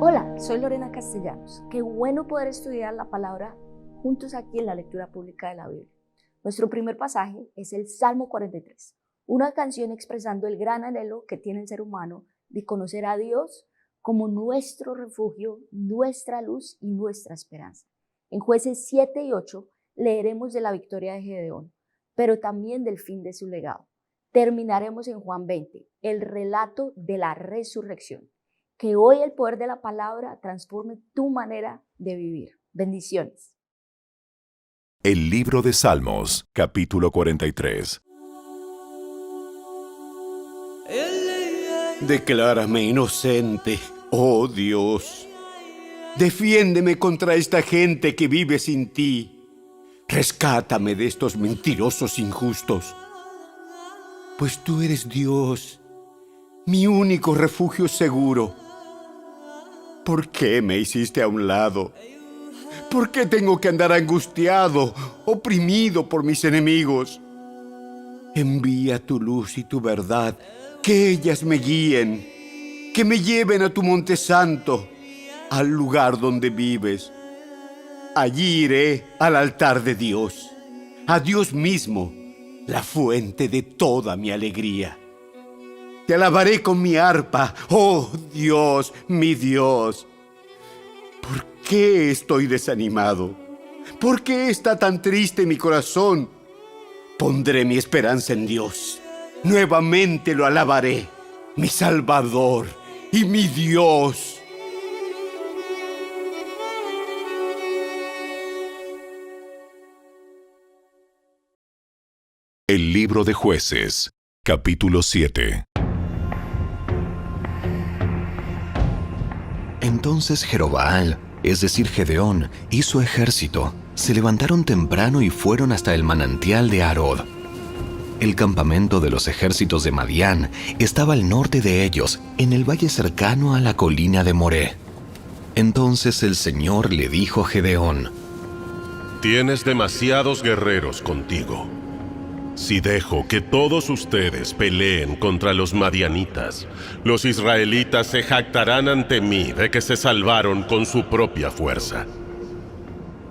Hola, soy Lorena Castellanos. Qué bueno poder estudiar la palabra juntos aquí en la lectura pública de la Biblia. Nuestro primer pasaje es el Salmo 43, una canción expresando el gran anhelo que tiene el ser humano de conocer a Dios como nuestro refugio, nuestra luz y nuestra esperanza. En Jueces 7 y 8 leeremos de la victoria de Gedeón, pero también del fin de su legado. Terminaremos en Juan 20, el relato de la resurrección. Que hoy el poder de la palabra transforme tu manera de vivir. Bendiciones. El libro de Salmos, capítulo 43. Declárame inocente, oh Dios. Defiéndeme contra esta gente que vive sin ti. Rescátame de estos mentirosos injustos. Pues tú eres Dios, mi único refugio seguro. ¿Por qué me hiciste a un lado? ¿Por qué tengo que andar angustiado, oprimido por mis enemigos? Envía tu luz y tu verdad, que ellas me guíen, que me lleven a tu monte santo, al lugar donde vives. Allí iré al altar de Dios, a Dios mismo, la fuente de toda mi alegría. Te alabaré con mi arpa, oh Dios, mi Dios. ¿Por qué estoy desanimado? ¿Por qué está tan triste mi corazón? Pondré mi esperanza en Dios. Nuevamente lo alabaré, mi Salvador y mi Dios. El libro de Jueces, capítulo 7. Entonces Jerobbaal, es decir Gedeón, y su ejército, se levantaron temprano y fueron hasta el manantial de Harod. El campamento de los ejércitos de Madián estaba al norte de ellos, en el valle cercano a la colina de Moré. Entonces el Señor le dijo a Gedeón: Tienes demasiados guerreros contigo. Si dejo que todos ustedes peleen contra los madianitas, los israelitas se jactarán ante mí de que se salvaron con su propia fuerza.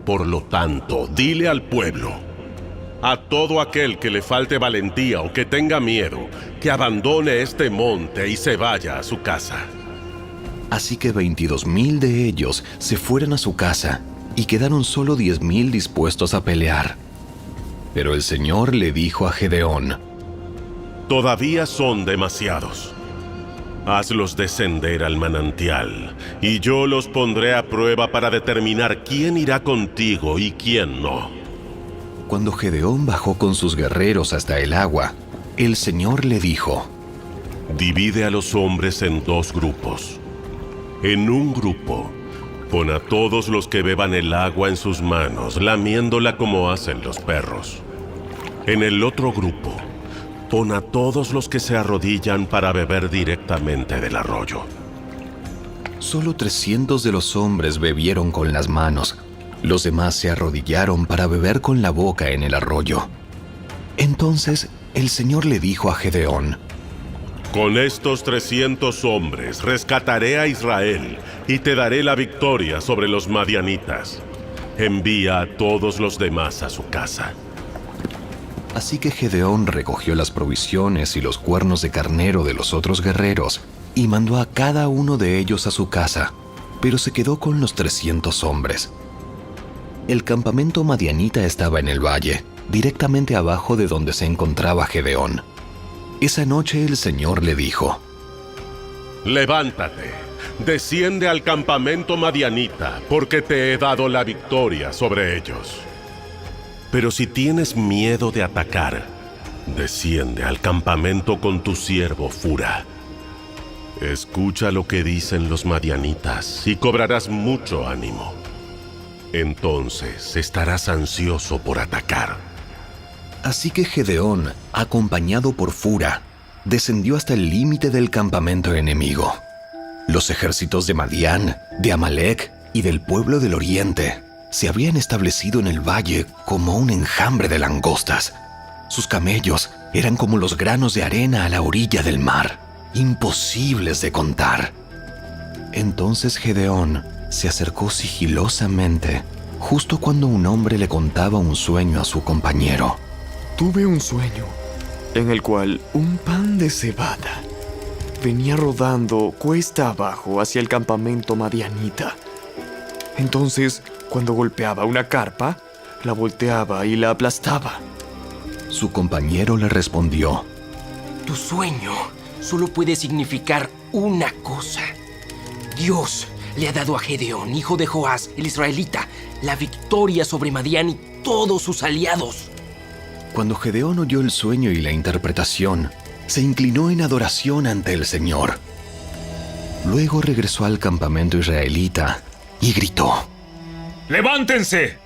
Por lo tanto, dile al pueblo, a todo aquel que le falte valentía o que tenga miedo, que abandone este monte y se vaya a su casa. Así que 22,000 de ellos se fueron a su casa, y quedaron solo 10,000 dispuestos a pelear. Pero el Señor le dijo a Gedeón: Todavía son demasiados. Hazlos descender al manantial, y yo los pondré a prueba para determinar quién irá contigo y quién no. Cuando Gedeón bajó con sus guerreros hasta el agua, el Señor le dijo: Divide a los hombres en 2 grupos. En un grupo, pon a todos los que beban el agua en sus manos, lamiéndola como hacen los perros. En el otro grupo, pon a todos los que se arrodillan para beber directamente del arroyo. Solo 300 de los hombres bebieron con las manos. Los demás se arrodillaron para beber con la boca en el arroyo. Entonces el Señor le dijo a Gedeón: Con estos 300 hombres rescataré a Israel y te daré la victoria sobre los madianitas. Envía a todos los demás a su casa. Así que Gedeón recogió las provisiones y los cuernos de carnero de los otros guerreros y mandó a cada uno de ellos a su casa, pero se quedó con los 300 hombres. El campamento madianita estaba en el valle, directamente abajo de donde se encontraba Gedeón. Esa noche el Señor le dijo: Levántate, desciende al campamento madianita, porque te he dado la victoria sobre ellos. Pero si tienes miedo de atacar, desciende al campamento con tu siervo Fura. Escucha lo que dicen los madianitas y cobrarás mucho ánimo. Entonces estarás ansioso por atacar. Así que Gedeón, acompañado por Fura, descendió hasta el límite del campamento enemigo. Los ejércitos de Madián, de Amalec y del pueblo del oriente se habían establecido en el valle como un enjambre de langostas. Sus camellos eran como los granos de arena a la orilla del mar, imposibles de contar. Entonces Gedeón se acercó sigilosamente, justo cuando un hombre le contaba un sueño a su compañero. Tuve un sueño en el cual un pan de cebada venía rodando cuesta abajo hacia el campamento madianita. Entonces, cuando golpeaba una carpa, la volteaba y la aplastaba. Su compañero le respondió: Tu sueño solo puede significar una cosa. Dios le ha dado a Gedeón, hijo de Joás, el israelita, la victoria sobre Madián y todos sus aliados. Cuando Gedeón oyó el sueño y la interpretación, se inclinó en adoración ante el Señor. Luego regresó al campamento israelita y gritó: ¡Levántense!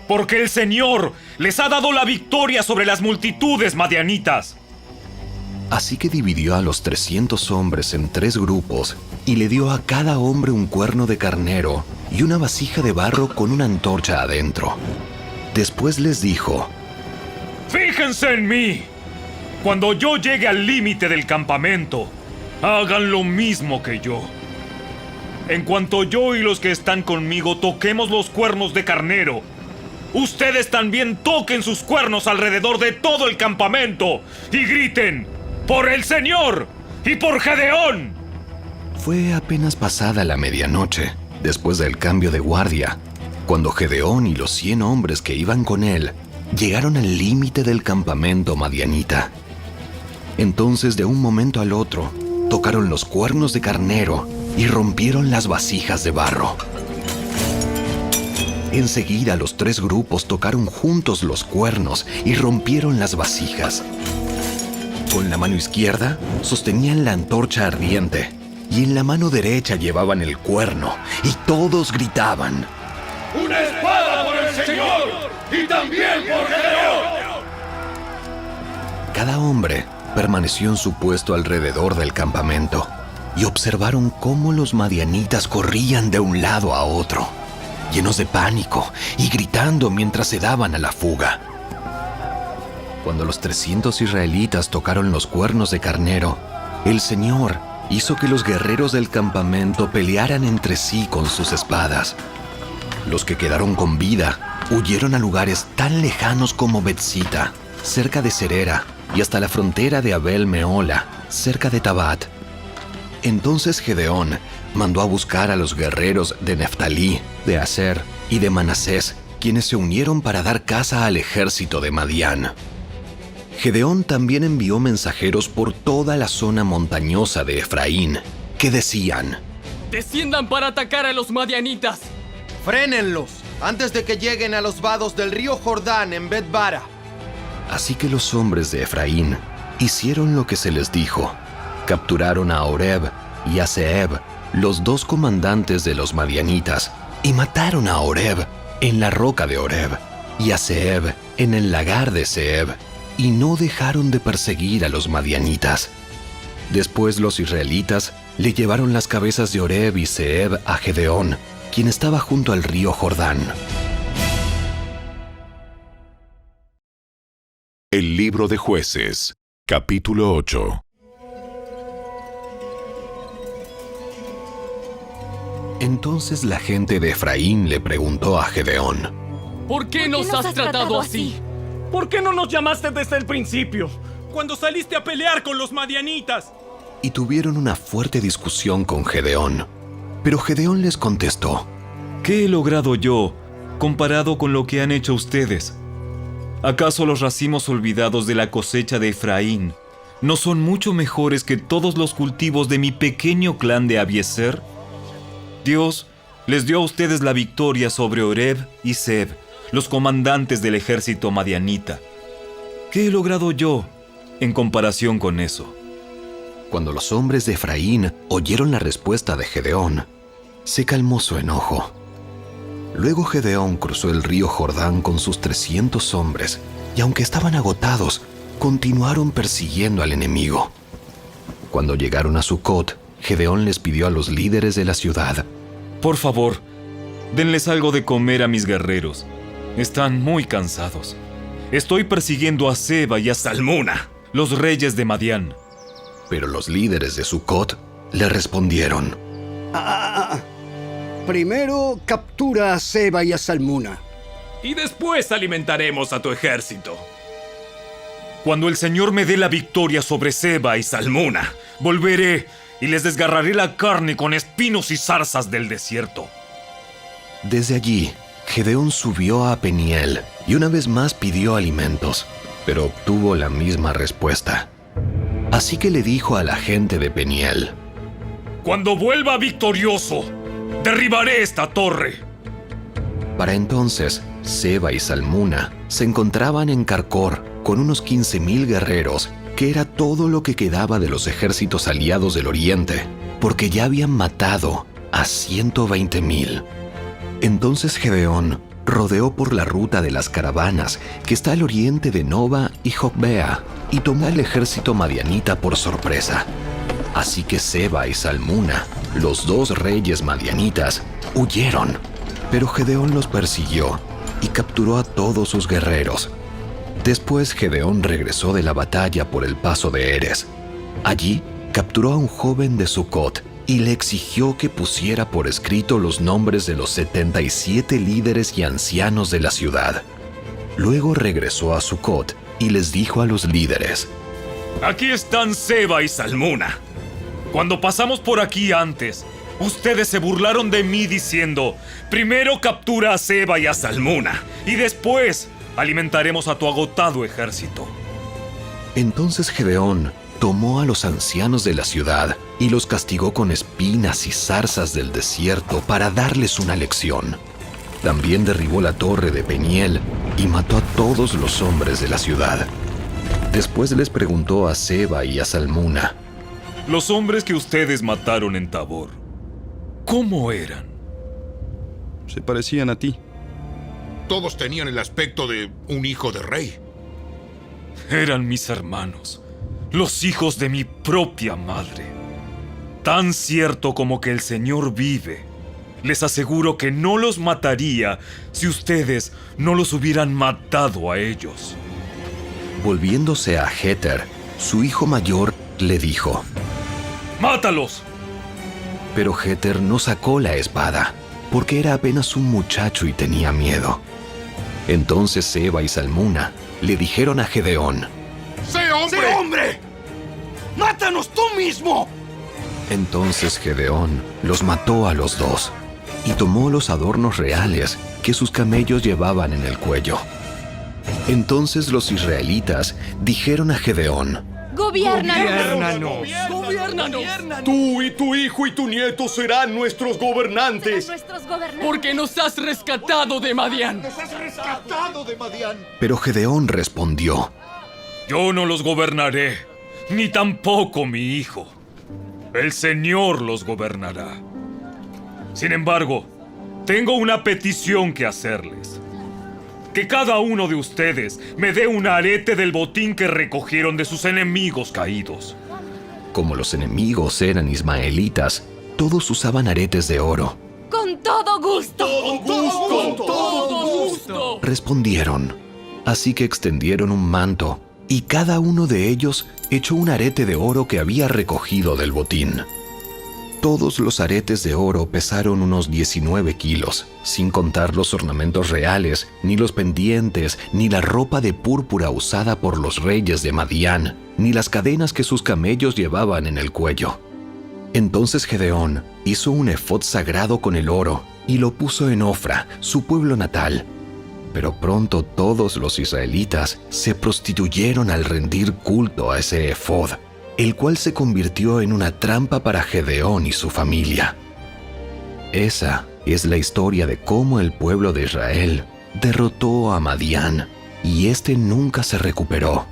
Porque el Señor les ha dado la victoria sobre las multitudes madianitas. Así que dividió a los 300 hombres en 3 grupos y le dio a cada hombre un cuerno de carnero y una vasija de barro con una antorcha adentro. Después les dijo: ¡Fíjense en mí! Cuando yo llegue al límite del campamento, hagan lo mismo que yo. En cuanto yo y los que están conmigo toquemos los cuernos de carnero, ustedes también toquen sus cuernos alrededor de todo el campamento y griten: ¡Por el Señor y por Gedeón! Fue apenas pasada la medianoche, después del cambio de guardia, cuando Gedeón y los 100 hombres que iban con él llegaron al límite del campamento madianita. Entonces, de un momento al otro, tocaron los cuernos de carnero y rompieron las vasijas de barro. Enseguida los 3 grupos tocaron juntos los cuernos y rompieron las vasijas. Con la mano izquierda sostenían la antorcha ardiente y en la mano derecha llevaban el cuerno y todos gritaban: ¡Una espada por el Señor y también por Gedeón! Cada hombre permaneció en su puesto alrededor del campamento y observaron cómo los madianitas corrían de un lado a otro, llenos de pánico y gritando mientras se daban a la fuga. Cuando los 300 israelitas tocaron los cuernos de carnero, el Señor hizo que los guerreros del campamento pelearan entre sí con sus espadas. Los que quedaron con vida huyeron a lugares tan lejanos como Betzita, cerca de Serera, y hasta la frontera de Abel Meola, cerca de Tabat. Entonces Gedeón mandó a buscar a los guerreros de Neftalí, de Aser y de Manasés, quienes se unieron para dar caza al ejército de Madián. Gedeón también envió mensajeros por toda la zona montañosa de Efraín, que decían: ¡Desciendan para atacar a los madianitas! ¡Frénenlos antes de que lleguen a los vados del río Jordán en Bet-bara! Así que los hombres de Efraín hicieron lo que se les dijo. Capturaron a Oreb y a Zeeb, los 2 comandantes de los madianitas, y mataron a Oreb en la roca de Oreb y a Zeeb en el lagar de Zeeb, y no dejaron de perseguir a los madianitas. Después los israelitas le llevaron las cabezas de Oreb y Zeeb a Gedeón, quien estaba junto al río Jordán. El libro de Jueces, capítulo 8. Entonces la gente de Efraín le preguntó a Gedeón: ¿Por qué nos has tratado así? ¿Por qué no nos llamaste desde el principio, cuando saliste a pelear con los madianitas? Y tuvieron una fuerte discusión con Gedeón. Pero Gedeón les contestó: ¿Qué he logrado yo comparado con lo que han hecho ustedes? ¿Acaso los racimos olvidados de la cosecha de Efraín no son mucho mejores que todos los cultivos de mi pequeño clan de Abiezer? Dios les dio a ustedes la victoria sobre Oreb y Zeeb, los comandantes del ejército madianita. ¿Qué he logrado yo en comparación con eso? Cuando los hombres de Efraín oyeron la respuesta de Gedeón, se calmó su enojo. Luego Gedeón cruzó el río Jordán con sus 300 hombres, y aunque estaban agotados, continuaron persiguiendo al enemigo. Cuando llegaron a Sucot, Gedeón les pidió a los líderes de la ciudad: Por favor, denles algo de comer a mis guerreros. Están muy cansados. Estoy persiguiendo a Seba y a Salmuna, los reyes de Madián. Pero los líderes de Sucot le respondieron: Primero captura a Seba y a Salmuna. Y después alimentaremos a tu ejército. Cuando el Señor me dé la victoria sobre Seba y Salmuna, volveré y les desgarraré la carne con espinos y zarzas del desierto. Desde allí, Gedeón subió a Peniel y una vez más pidió alimentos, pero obtuvo la misma respuesta. Así que le dijo a la gente de Peniel: Cuando vuelva victorioso, derribaré esta torre. Para entonces, Seba y Salmuna se encontraban en Carcor con unos 15,000 guerreros, que era todo lo que quedaba de los ejércitos aliados del oriente, porque ya habían matado a 120,000. Entonces Gedeón rodeó por la ruta de las caravanas que está al oriente de Noba y Jogbea y tomó al ejército madianita por sorpresa. Así que Seba y Salmuna, los dos reyes madianitas, huyeron, pero Gedeón los persiguió y capturó a todos sus guerreros. Después Gedeón regresó de la batalla por el paso de Eres. Allí capturó a un joven de Sucot y le exigió que pusiera por escrito los nombres de los 77 líderes y ancianos de la ciudad. Luego regresó a Sucot y les dijo a los líderes: Aquí están Seba y Salmuna. Cuando pasamos por aquí antes, ustedes se burlaron de mí diciendo: primero captura a Seba y a Salmuna, y después alimentaremos a tu agotado ejército. Entonces Gedeón tomó a los ancianos de la ciudad y los castigó con espinas y zarzas del desierto para darles una lección. También derribó la torre de Peniel y mató a todos los hombres de la ciudad. Después les preguntó a Seba y a Salmuna: Los hombres que ustedes mataron en Tabor, ¿cómo eran? Se parecían a ti. Todos tenían el aspecto de un hijo de rey. Eran mis hermanos, los hijos de mi propia madre. Tan cierto como que el Señor vive, les aseguro que no los mataría si ustedes no los hubieran matado a ellos. Volviéndose a Jeter, su hijo mayor, le dijo: ¡Mátalos! Pero Jeter no sacó la espada, porque era apenas un muchacho y tenía miedo. Entonces Seba y Salmuna le dijeron a Gedeón: ¡Sé hombre! ¡Sé hombre! ¡Mátanos tú mismo! Entonces Gedeón los mató a los dos y tomó los adornos reales que sus camellos llevaban en el cuello. Entonces los israelitas dijeron a Gedeón: ¡Gobiérnanos! Tú y tu hijo y tu nieto serán nuestros gobernantes. Porque nos has rescatado de Madián. Pero Gedeón respondió: Yo no los gobernaré, ni tampoco mi hijo. El Señor los gobernará. Sin embargo, tengo una petición que hacerles. Que cada uno de ustedes me dé un arete del botín que recogieron de sus enemigos caídos. Como los enemigos eran ismaelitas, todos usaban aretes de oro. ¡Con todo gusto! ¡Con todo gusto! Respondieron. Así que extendieron un manto, y cada uno de ellos echó un arete de oro que había recogido del botín. Todos los aretes de oro pesaron unos 19 kilos, sin contar los ornamentos reales, ni los pendientes, ni la ropa de púrpura usada por los reyes de Madián, ni las cadenas que sus camellos llevaban en el cuello. Entonces Gedeón hizo un efod sagrado con el oro y lo puso en Ofra, su pueblo natal. Pero pronto todos los israelitas se prostituyeron al rendir culto a ese efod, el cual se convirtió en una trampa para Gedeón y su familia. Esa es la historia de cómo el pueblo de Israel derrotó a Madián, y éste nunca se recuperó.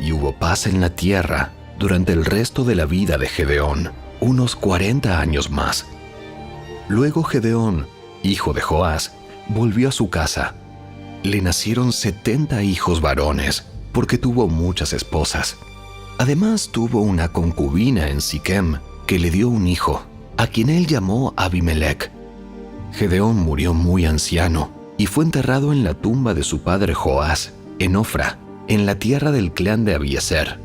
Y hubo paz en la tierra durante el resto de la vida de Gedeón, unos 40 años más. Luego Gedeón, hijo de Joás, volvió a su casa. Le nacieron 70 hijos varones, porque tuvo muchas esposas. Además tuvo una concubina en Siquem, que le dio un hijo, a quien él llamó Abimelech. Gedeón murió muy anciano y fue enterrado en la tumba de su padre Joás, en Ofra, en la tierra del clan de Abiezer.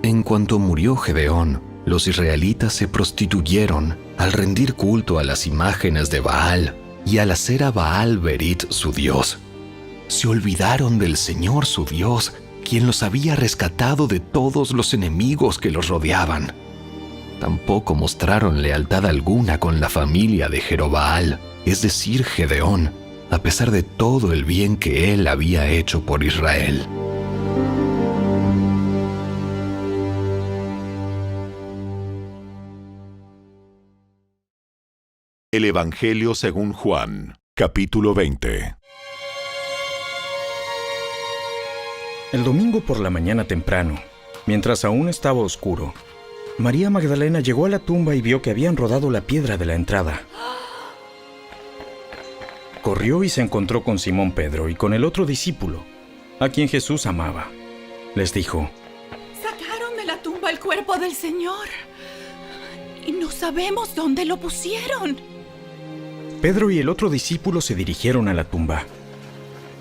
En cuanto murió Gedeón, Los israelitas se prostituyeron al rendir culto a las imágenes de Baal y al hacer a Baal Berit su dios. Se olvidaron del Señor su Dios, quien los había rescatado de todos los enemigos que los rodeaban. Tampoco mostraron lealtad alguna con la familia de Jerobaal, es decir, Gedeón, a pesar de todo el bien que él había hecho por Israel. El Evangelio según Juan, capítulo 20. El domingo por la mañana temprano, mientras aún estaba oscuro, María Magdalena llegó a la tumba y vio que habían rodado la piedra de la entrada. Corrió y se encontró con Simón Pedro y con el otro discípulo, a quien Jesús amaba. Les dijo: Sacaron de la tumba el cuerpo del Señor y no sabemos dónde lo pusieron. Pedro y el otro discípulo se dirigieron a la tumba.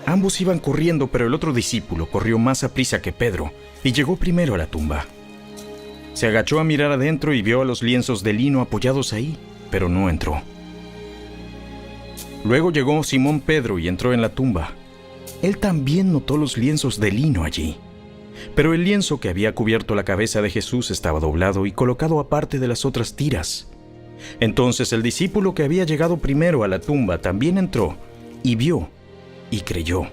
Ambos iban corriendo, pero el otro discípulo corrió más aprisa que Pedro y llegó primero a la tumba. Se agachó a mirar adentro y vio a los lienzos de lino apoyados ahí, pero no entró. Luego llegó Simón Pedro y entró en la tumba. Él también notó los lienzos de lino allí, pero el lienzo que había cubierto la cabeza de Jesús estaba doblado y colocado aparte de las otras tiras. Entonces el discípulo que había llegado primero a la tumba también entró y vio y creyó,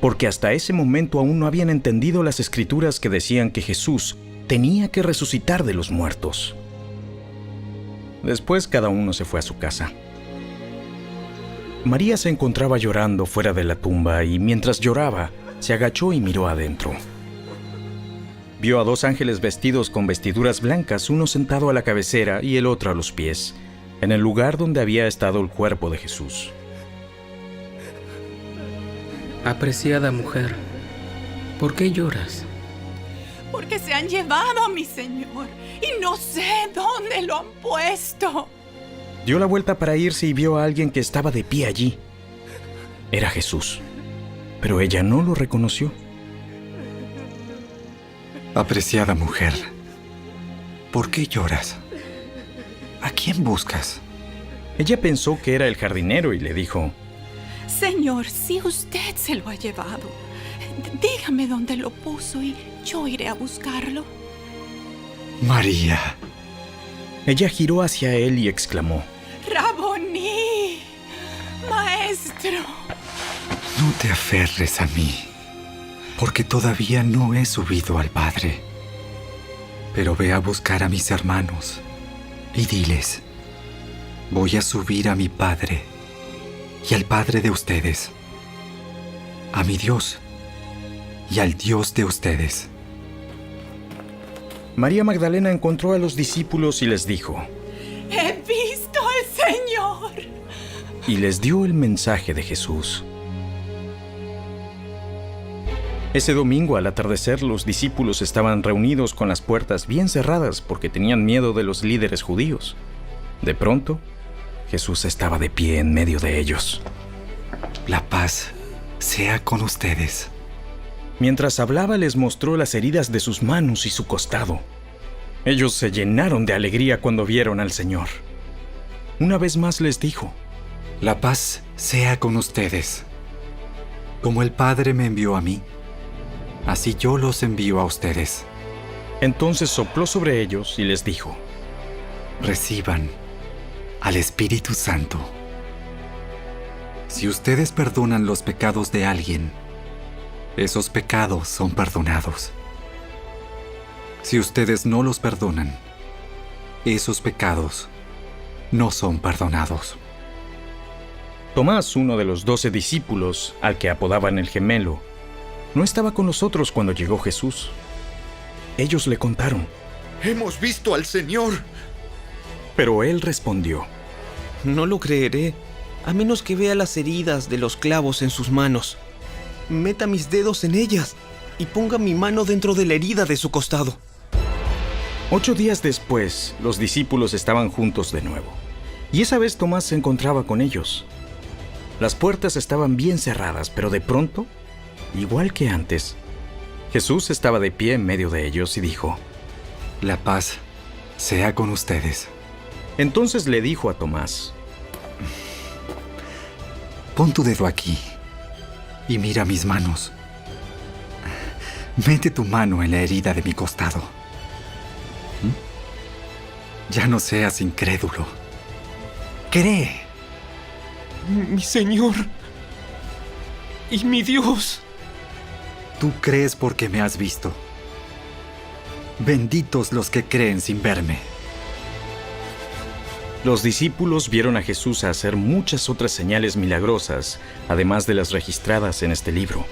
porque hasta ese momento aún no habían entendido las escrituras que decían que Jesús tenía que resucitar de los muertos. Después cada uno se fue a su casa. María se encontraba llorando fuera de la tumba y mientras lloraba, se agachó y miró adentro. Vio a 2 ángeles vestidos con vestiduras blancas, uno sentado a la cabecera y el otro a los pies, en el lugar donde había estado el cuerpo de Jesús. Apreciada mujer, ¿por qué lloras? Porque se han llevado a mi Señor y no sé dónde lo han puesto. Dio la vuelta para irse y vio a alguien que estaba de pie allí. Era Jesús, pero ella no lo reconoció. Apreciada mujer, ¿por qué lloras? ¿A quién buscas? Ella pensó que era el jardinero y le dijo: Señor, si usted se lo ha llevado, dígame dónde lo puso y yo iré a buscarlo. María. Ella giró hacia él y exclamó: Raboní, maestro. No te aferres a mí, porque todavía no he subido al Padre. Pero ve a buscar a mis hermanos y diles: voy a subir a mi Padre y al Padre de ustedes, a mi Dios y al Dios de ustedes. María Magdalena encontró a los discípulos y les dijo: He visto al Señor. Y les dio el mensaje de Jesús. Ese domingo, al atardecer, los discípulos estaban reunidos con las puertas bien cerradas porque tenían miedo de los líderes judíos. De pronto, Jesús estaba de pie en medio de ellos. La paz sea con ustedes. Mientras hablaba, les mostró las heridas de sus manos y su costado. Ellos se llenaron de alegría cuando vieron al Señor. Una vez más les dijo: La paz sea con ustedes. Como el Padre me envió a mí, así yo los envío a ustedes. Entonces sopló sobre ellos y les dijo: Reciban al Espíritu Santo. Si ustedes perdonan los pecados de alguien, esos pecados son perdonados. Si ustedes no los perdonan, esos pecados no son perdonados. Tomás, uno de los 12 discípulos, al que apodaban el gemelo, no estaba con nosotros cuando llegó Jesús. Ellos le contaron: ¡Hemos visto al Señor! Pero él respondió: No lo creeré, a menos que vea las heridas de los clavos en sus manos. Meta mis dedos en ellas y ponga mi mano dentro de la herida de su costado. 8 días después, los discípulos estaban juntos de nuevo, y esa vez Tomás se encontraba con ellos. Las puertas estaban bien cerradas, pero de pronto, igual que antes, Jesús estaba de pie en medio de ellos y dijo: La paz Sea con ustedes. Entonces le dijo a Tomás: Pon tu dedo aquí y mira mis manos. Mete tu mano en la herida de mi costado. Ya no seas incrédulo. Cree. Mi Señor y mi Dios. Tú crees porque me has visto. Benditos los que creen sin verme. Los discípulos vieron a Jesús hacer muchas otras señales milagrosas, además de las registradas en este libro.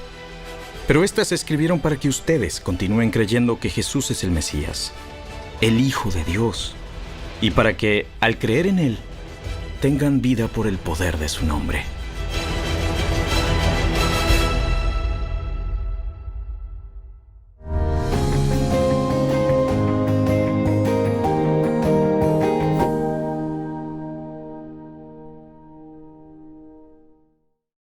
Pero estas se escribieron para que ustedes continúen creyendo que Jesús es el Mesías, el Hijo de Dios, y para que, al creer en Él, tengan vida por el poder de su nombre.